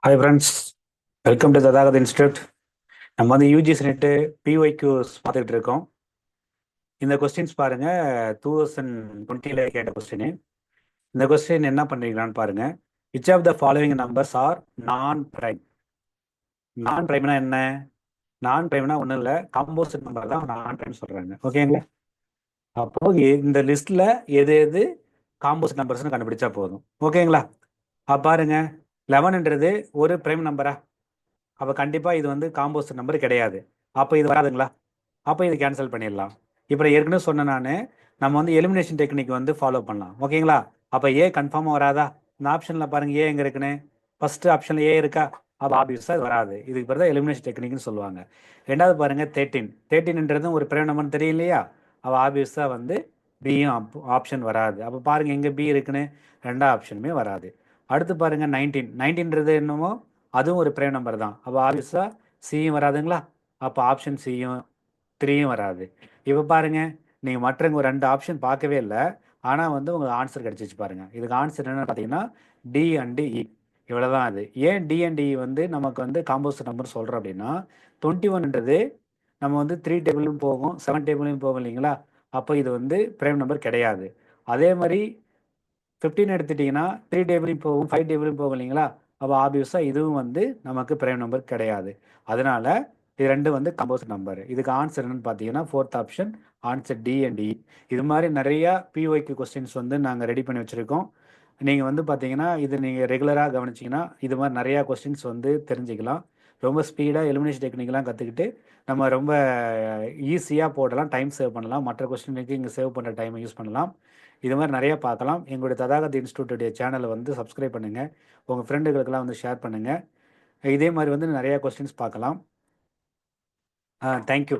Hi friends, welcome to Tathagat institute. நம்ம வந்து UGC net பிஒய்க்யூஸ் பார்த்துக்கிட்டு இருக்கோம். இந்த கொஸ்டின்ஸ் பாருங்க, 2020 கேட்ட கொஸ்டின். இந்த கொஸ்டின் என்ன பண்ணுறீங்களான்னு பாருங்க. Which of the following numbers are non prime? Non பிரைம்னா என்ன? நான் பிரைம்னா ஒன்றும் இல்லை, காம்போசிட் நம்பர் தான் நான் பிரைம் சொல்றாங்க. ஓகேங்களா? அப்போ இந்த லிஸ்ட்ல எது எது காம்போசிட் நம்பர்ஸ்னு கண்டுபிடிச்சா போதும். ஓகேங்களா? பாருங்க, 11ன்றது ஒரு பிரைம் நம்பரா? அப்போ கண்டிப்பாக இது வந்து காம்போசிட் நம்பர் கிடையாது. அப்போ இது வராதுங்களா? அப்போ இது கேன்சல் பண்ணிடலாம். இப்போ ஏற்கனவே சொன்ன நான், நம்ம வந்து எலிமினேஷன் டெக்னிக் வந்து ஃபாலோ பண்ணலாம். ஓகேங்களா? அப்போ ஏ கன்ஃபார்மாக வராதா? இந்த ஆப்ஷனில் பாருங்க, ஏ எங்கே இருக்குன்னு. ஃபர்ஸ்ட் ஆப்ஷனில் ஏ இருக்கா? அப்போ ஆப்வியஸாக இது வராது. இதுக்கு பிறகு தான் எலிமினேஷன் டெக்னிக்னு சொல்லுவாங்க. ரெண்டாவது பாருங்க, 13 ஒரு பிரைம் நம்பர்னு தெரியும் இல்லையா? அப்போ ஆப்வியஸாக வந்து பியும் ஆப்ஷன் வராது. அப்போ பாருங்க எங்கே பி இருக்குன்னு, ரெண்டாவது ஆப்ஷனுமே வராது. அடுத்து பாருங்க 19ன்றது என்னமோ அதுவும் ஒரு பிரைம் நம்பர் தான். அப்போ ஆப்வியஸாக சியும் வராதுங்களா? அப்போ ஆப்ஷன் சியும் 3யும் வராது. இப்போ பாருங்க, நீங்கள் மற்ற ஒரு 2 ஆப்ஷன் பார்க்கவே இல்லை, ஆனால் வந்து உங்களுக்கு ஆன்சர் கிடைச்சிச்சு பாருங்க. இதுக்கு ஆன்சர் என்னன்னு பார்த்தீங்கன்னா டி அண்டு இ. இவ்வளோதான் அது. ஏன் டி அண்ட் இ வந்து நமக்கு வந்து காம்போசிட் நம்பர் சொல்கிறோம் அப்படின்னா, 21ன்றது நம்ம வந்து 3 டேபிளும் போகும், 7 டேபிளையும் போகும் இல்லைங்களா? அப்போ இது வந்து பிரைம் நம்பர் கிடையாது. அதே மாதிரி 15 எடுத்துட்டிங்கன்னா 3 டேபிளையும் போகும், 5 டேபிளையும் போகும் இல்லைங்களா? அப்போ ஆப்வியஸாக இதுவும் வந்து நமக்கு பிரைம் நம்பர் கிடையாது. அதனால இது ரெண்டும் வந்து கம்போசிட் நம்பர். இதுக்கு ஆன்சர் என்னன்னு பார்த்தீங்கன்னா fourth option, answer D and E. இது மாதிரி நிறையா பிஒய்க்கு கொஸ்டின்ஸ் வந்து நாங்கள் ரெடி பண்ணி வச்சுருக்கோம். நீங்கள் வந்து பார்த்தீங்கன்னா இது நீங்கள் ரெகுலராக கவனிச்சிங்கன்னா இது மாதிரி நிறையா கொஸ்டின்ஸ் வந்து தெரிஞ்சுக்கலாம். ரொம்ப ஸ்பீடாக எலிமினேஷன் டெக்னிக்லாம் கற்றுக்கிட்டு நம்ம ரொம்ப ஈஸியாக போடலாம், டைம் சேவ் பண்ணலாம். மற்ற கொஸ்டினுக்கு இங்கே சேவ் பண்ணுற டைமை யூஸ் பண்ணலாம். இது மாதிரி நிறைய பார்க்கலாம். எங்களுடைய ததாகத் இன்ஸ்டியூட்டுடைய சேனலை வந்து சப்ஸ்கிரைப் பண்ணுங்கள், உங்கள் ஃப்ரெண்டுகளுக்கெல்லாம் வந்து ஷேர் பண்ணுங்கள். இதே மாதிரி வந்து நிறையா கொஸ்டின்ஸ் பார்க்கலாம். தேங்க்யூ.